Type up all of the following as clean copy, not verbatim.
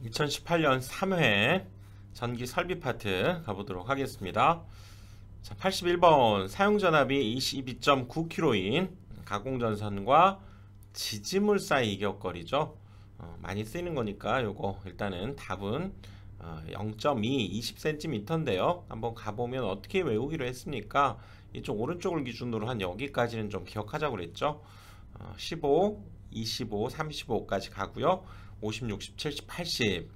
2018년 3회 전기 설비 파트 가보도록 하겠습니다. 자, 81번 사용전압이 22.9kg인 가공전선과 지지물 사이 이격거리죠. 많이 쓰이는 거니까 요거 일단은 답은 0.2 20cm인데요. 한번 가보면 어떻게 외우기로 했습니까? 이쪽 오른쪽을 기준으로 한 여기까지는 좀 기억하자고 그랬죠. 15, 25, 35까지 가고요. 50, 60, 70, 80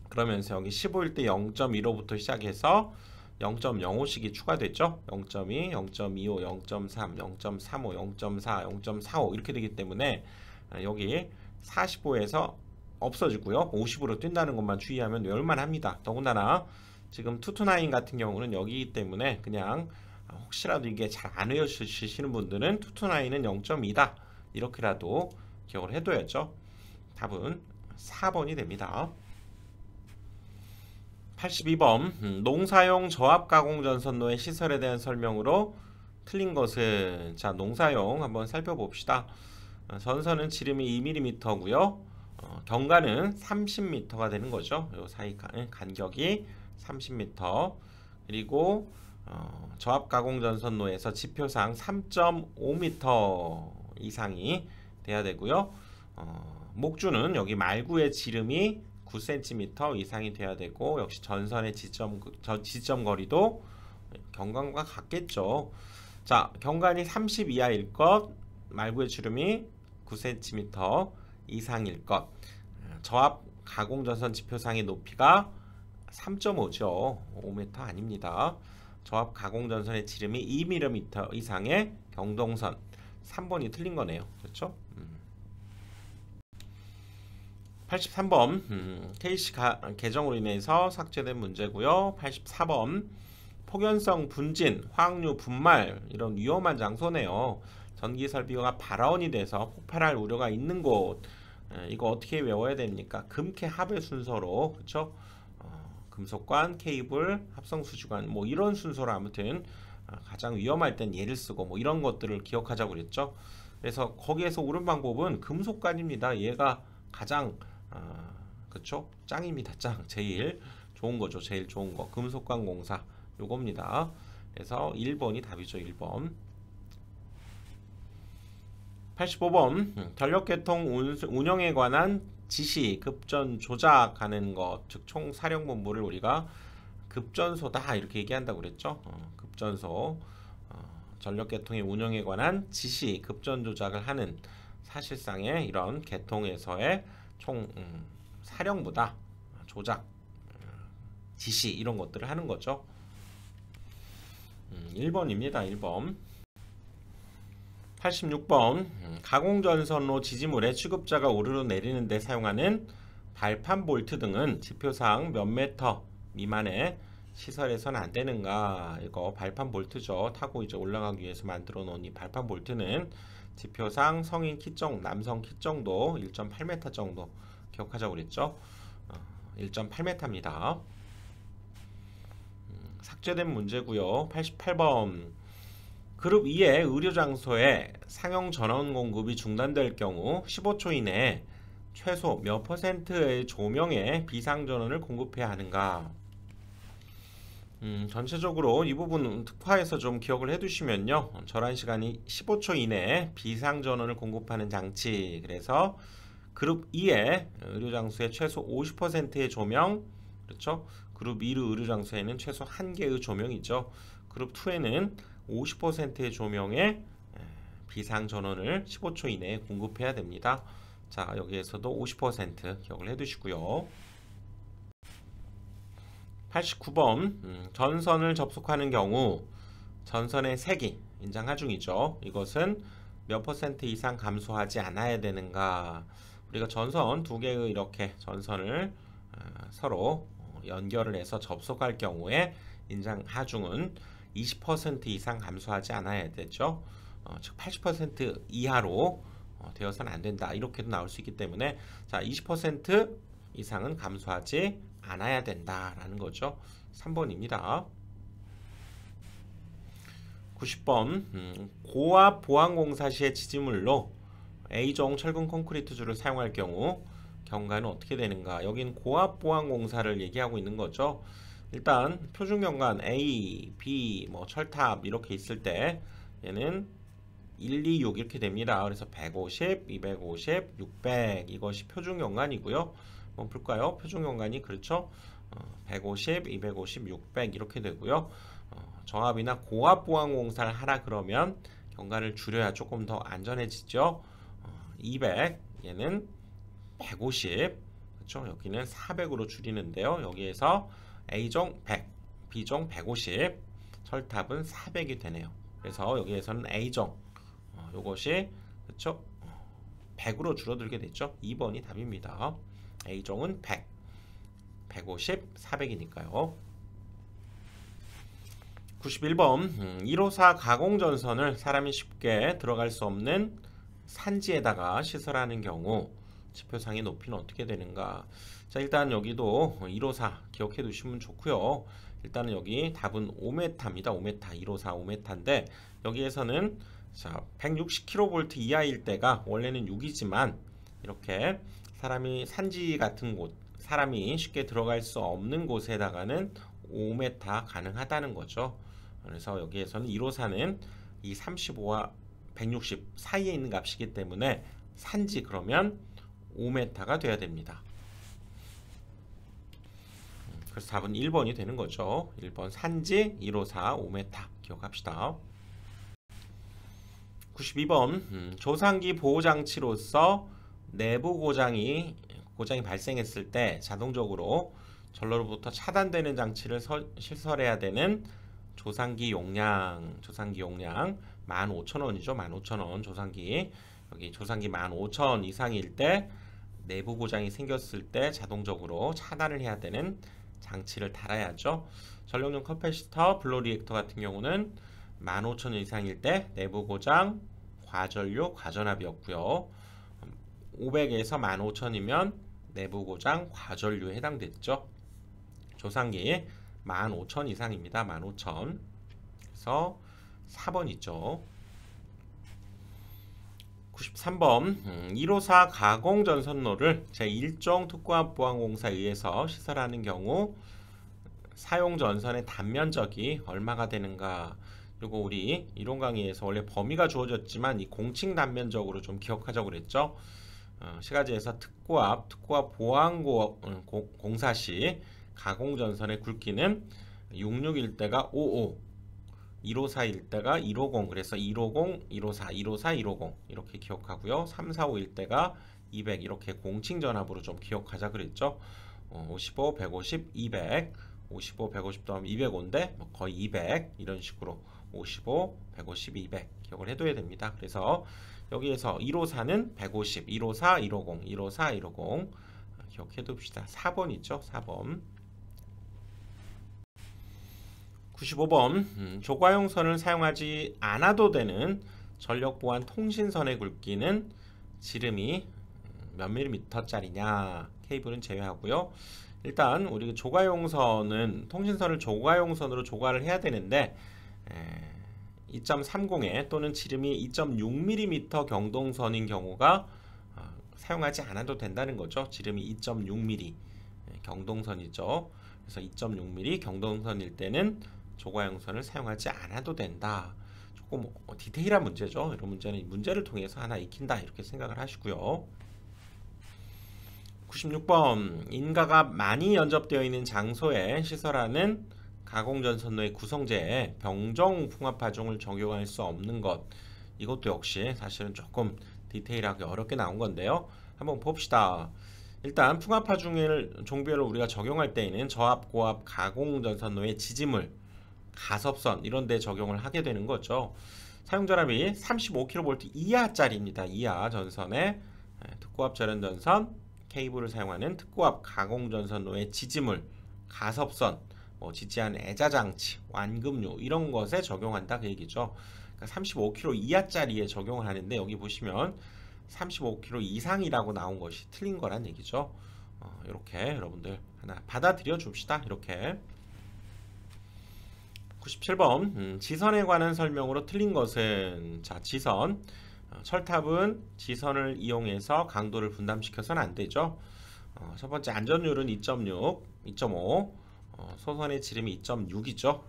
그러면서 여기 15일 때 0.15부터 시작해서 0.05씩이 추가됐죠. 0.2, 0.25, 0.3, 0.35, 0.4, 0.45 이렇게 되기 때문에 여기 45에서 없어지고요. 50으로 뛴다는 것만 주의하면 외울만 합니다. 더군다나 지금 투투나인 같은 경우는 여기이기 때문에 그냥 혹시라도 이게 잘 안 외우시는 분들은 투투나인은 0.2다 이렇게라도 기억을 해둬야죠. 답은 4번이 됩니다. 82번 농사용 저압가공전선로의 시설에 대한 설명으로 틀린 것은 자 농사용 한번 살펴봅시다. 전선은 지름이 2mm고요. 경과는 30m가 되는 거죠. 요 사이 간격이 30m 그리고 저압가공전선로에서 지표상 3.5m 이상이 돼야 되고요. 목주는 여기 말구의 지름이 9cm 이상이 돼야 되고 역시 전선의 지점 거리도 경관과 같겠죠. 자, 경관이 30 이하일 것, 말구의 지름이 9cm 이상일 것, 저압 가공전선 지표상의 높이가 3.5죠. 5m 아닙니다. 저압 가공전선의 지름이 2mm 이상의 경동선 3번이 틀린 거네요. 그렇죠? 83번 KC 개정으로 인해서 삭제된 문제고요. 84번 폭연성 분진, 화학류 분말 이런 위험한 장소네요. 전기 설비가 발화원이 돼서 폭발할 우려가 있는 곳. 이거 어떻게 외워야 됩니까? 금캐 합의 순서로 그렇죠? 금속관, 케이블, 합성 수주관 뭐 이런 순서로 아무튼 가장 위험할 땐 얘를 쓰고 뭐 이런 것들을 기억하자고 그랬죠. 그래서 거기에서 옳은 방법은 금속관입니다. 얘가 가장 그쵸? 짱입니다. 짱. 제일 좋은 거죠. 제일 좋은 거. 금속관 공사 요겁니다. 그래서 1번이 답이죠. 1번. 85번 전력계통 운영에 관한 지시 급전 조작하는 것, 즉 총사령본부를 우리가 급전소다 이렇게 얘기한다고 그랬죠. 급전소 전력계통의 운영에 관한 지시 급전 조작을 하는 사실상의 이런 계통에서의 총 사령부다. 조작, 지시 이런 것들을 하는 거죠. 1번입니다. 1번. 86번 가공전선로 지지물에 취급자가 오르르 내리는 데 사용하는 발판 볼트 등은 지표상 몇 미터 미만의 시설에서는 안 되는가. 이거 발판 볼트죠. 타고 이제 올라가기 위해서 만들어 놓은 이 발판 볼트는 지표상 성인 키 정도, 남성 키 정도 1.8m 정도 기억하자고 그랬죠. 1.8m입니다. 삭제된 문제고요. 88번 그룹 2의 의료장소에 상용 전원 공급이 중단될 경우 15초 이내에 최소 몇 %의 조명에 비상전원을 공급해야 하는가. 전체적으로 이 부분 특화해서 좀 기억을 해두시면요. 절한 시간이 15초 이내에 비상전원을 공급하는 장치. 그래서 그룹 2의 의료장소에 최소 50%의 조명, 그렇죠? 그룹 2 의료장소에는 최소 1개의 조명이죠. 그룹 2에는 50%의 조명에 비상전원을 15초 이내에 공급해야 됩니다. 자, 여기에서도 50% 기억을 해두시고요. 89번 전선을 접속하는 경우 전선의 색이 인장하중이죠. 이것은 몇 % 이상 감소하지 않아야 되는가. 우리가 전선 두 개의 이렇게 전선을 서로 연결을 해서 접속할 경우에 인장하중은 20% 이상 감소하지 않아야 되죠. 즉 80% 이하로 되어서는 안 된다. 이렇게도 나올 수 있기 때문에 자 20% 이상은 감소하지 않아야 된다라는 거죠. 3번입니다. 90번 고압 보완공사 시의 지지물로 A종 철근 콘크리트 줄을 사용할 경우 경과는 어떻게 되는가? 여긴 고압보안공사를 얘기하고 있는 거죠. 일단 표준경관 A, B, 뭐 철탑 이렇게 있을 때 얘는 1, 2, 6 이렇게 됩니다. 그래서 150, 250, 600 이것이 표준경관이고요. 한번 볼까요? 표준경관이 그렇죠? 150, 250, 600 이렇게 되고요. 정압이나 고압보안공사를 하라 그러면 경관을 줄여야 조금 더 안전해지죠. 200 얘는 150 그렇죠? 여기는 400으로 줄이는데요. 여기에서 A종 100, B종 150, 철탑은 400이 되네요. 그래서 여기에서는 A종 요것이 그렇죠? 100으로 줄어들게 됐죠. 2번이 답입니다. A종은 100, 150, 400이니까요. 91번 154 가공전선을 사람이 쉽게 들어갈 수 없는 산지에다가 시설하는 경우 지표상의 높이는 어떻게 되는가? 자, 일단 여기도 154 기억해 두시면 좋고요. 일단은 여기 답은 5m입니다. 5m, 154 5m인데 여기에서는 자 160kV 이하일 때가 원래는 6이지만 이렇게 사람이 산지 같은 곳, 사람이 쉽게 들어갈 수 없는 곳에다가는 5m 가능하다는 거죠. 그래서 여기에서는 154는 이 35와 160 사이에 있는 값이기 때문에 산지 그러면 5m가 돼야 됩니다. 그래서 답은 1번이 되는 거죠. 1번 산지 154 5m 기억합시다. 92번 조상기 보호장치로서 내부 고장이 발생했을 때 자동적으로 전로로부터 차단되는 장치를 시설해야 되는 조상기 용량 15,000원이죠. 15,000원 조상기. 여기 조상기 15,000 이상일 때 내부 고장이 생겼을 때 자동적으로 차단을 해야 되는 장치를 달아야죠. 전력용 커패시터, 블로 리액터 같은 경우는 15,000 이상일 때 내부 고장, 과전류, 과전압이었고요. 500에서 15,000이면 내부 고장, 과전류에 해당됐죠. 조상기 15,000 이상입니다. 15,000. 그래서 4번 있죠. 93번 154 가공전선로를 제1종 특고압보안공사에 의해서 시설하는 경우 사용전선의 단면적이 얼마가 되는가? 이거 우리 이론 강의에서 원래 범위가 주어졌지만 이 공칭 단면적으로 좀 기억하자고 그랬죠. 시가지에서 특고압 보안공사 시 가공전선의 굵기는 66일 때가 55, 154일 때가 150, 그래서 150, 154, 154, 150 이렇게 기억하고요. 345일 때가 200 이렇게 공칭 전압으로 좀 기억하자 그랬죠. 55, 150, 200, 55, 150 더하면 205인데 거의 200 이런 식으로 55, 150, 200 기억을 해둬야 됩니다. 그래서 여기에서 154는 150, 154, 150, 154, 150 기억해 둡시다. 4번 있죠. 4번. 95번 조과용선을 사용하지 않아도 되는 전력보안 통신선의 굵기는 지름이 몇 밀리미터짜리냐? 케이블은 제외하고요. 일단 우리 조과용선은 통신선을 조과용선으로 조과를 해야 되는데 2.30에 또는 지름이 2.6mm 경동선인 경우가 사용하지 않아도 된다는 거죠. 지름이 2.6mm 경동선이죠. 그래서 2.6mm 경동선일 때는 조과용선을 사용하지 않아도 된다. 조금 디테일한 문제죠. 이런 문제는 문제를 통해서 하나 익힌다 이렇게 생각을 하시고요. 96번 인가가 많이 연접되어 있는 장소에 시설하는 가공전선로의 구성재에 병정 풍압파종을 적용할 수 없는 것. 이것도 역시 사실은 조금 디테일하게 어렵게 나온 건데요. 한번 봅시다. 일단 풍압파종을 종별을 우리가 적용할 때에는 저압, 고압, 가공전선로의 지지물, 가섭선 이런 데 적용을 하게 되는 거죠. 사용전압이 35kV 이하짜리입니다. 이하 전선에 특고압 절연전선, 케이블을 사용하는 특고압 가공전선로의 지지물, 가섭선, 지지한 애자장치, 완금류 이런 것에 적용한다 그 얘기죠. 그러니까 35kV 이하짜리에 적용을 하는데 여기 보시면 35kV 이상이라고 나온 것이 틀린 거란 얘기죠. 이렇게 여러분들 하나 받아들여 줍시다. 이렇게 97번 지선에 관한 설명으로 틀린 것은 자 지선 철탑은 지선을 이용해서 강도를 분담시켜서는 안 되죠. 첫 번째 안전율은 2.6, 2.5, 소선의 지름이 2.6이죠.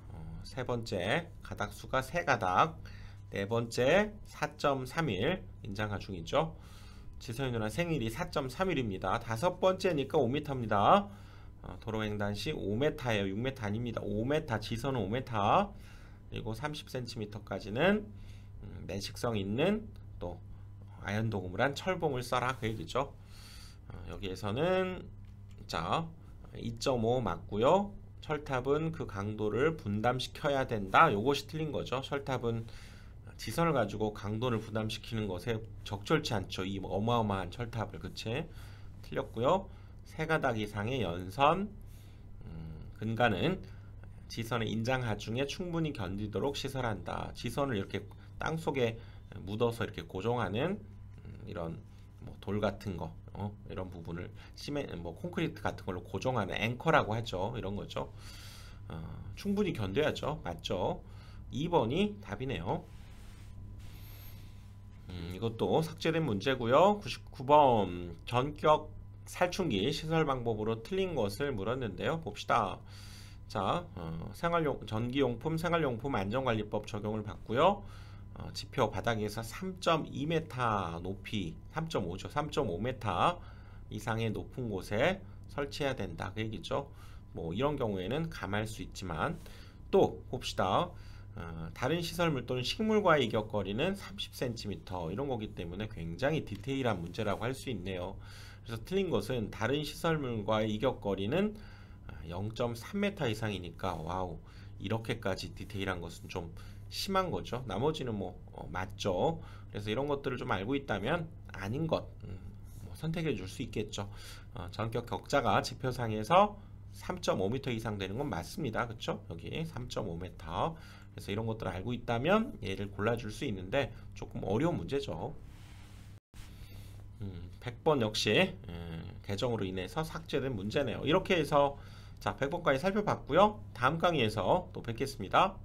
세 번째 가닥수가 3가닥, 네 번째 4.31 인장하중이죠. 지선이 누나 생일이 4.3일입니다. 다섯 번째니까 5m입니다. 도로횡단 시 5m예요. 6m 아닙니다. 5m, 지선은 5m. 그리고 30cm까지는 내식성 있는 또 아연도금을 한 철봉을 써라 그 얘기죠. 여기에서는 자 2.5 맞고요. 철탑은 그 강도를 분담시켜야 된다. 요것이 틀린 거죠. 철탑은 지선을 가지고 강도를 분담시키는 것에 적절치 않죠. 이 어마어마한 철탑을. 그치? 틀렸고요. 3가닥 이상의 연선 근간은 지선의 인장하중에 충분히 견디도록 시설한다. 지선을 이렇게 땅속에 묻어서 이렇게 고정하는 이런 돌 같은 거 이런 부분을 콘크리트 같은 걸로 고정하는 앵커라고 하죠. 이런 거죠. 충분히 견뎌야죠. 맞죠? 2번이 답이네요. 이것도 삭제된 문제고요. 99번 전격 살충기 시설 방법으로 틀린 것을 물었는데요. 봅시다. 자, 전기용품 생활용품 안전관리법 적용을 받고요. 지표 바닥에서 3.2m 높이 3.5죠. 3.5m 이상의 높은 곳에 설치해야 된다. 그 얘기죠. 뭐 이런 경우에는 감할 수 있지만 또 봅시다. 다른 시설물 또는 식물과의 이격거리는 30cm 이런 거기 때문에 굉장히 디테일한 문제라고 할 수 있네요. 그래서 틀린 것은 다른 시설물과의 이격거리는 0.3m 이상이니까 와우 이렇게까지 디테일한 것은 좀 심한 거죠. 나머지는 맞죠. 그래서 이런 것들을 좀 알고 있다면 아닌 것 선택해 줄 수 있겠죠. 전격 격자가 지표상에서 3.5m 이상 되는 건 맞습니다. 그쵸? 여기 3.5m. 그래서 이런 것들을 알고 있다면 얘를 골라줄 수 있는데 조금 어려운 문제죠. 100번 역시 개정으로 인해서 삭제된 문제네요. 이렇게 해서 자 100번까지 살펴봤고요. 다음 강의에서 또 뵙겠습니다.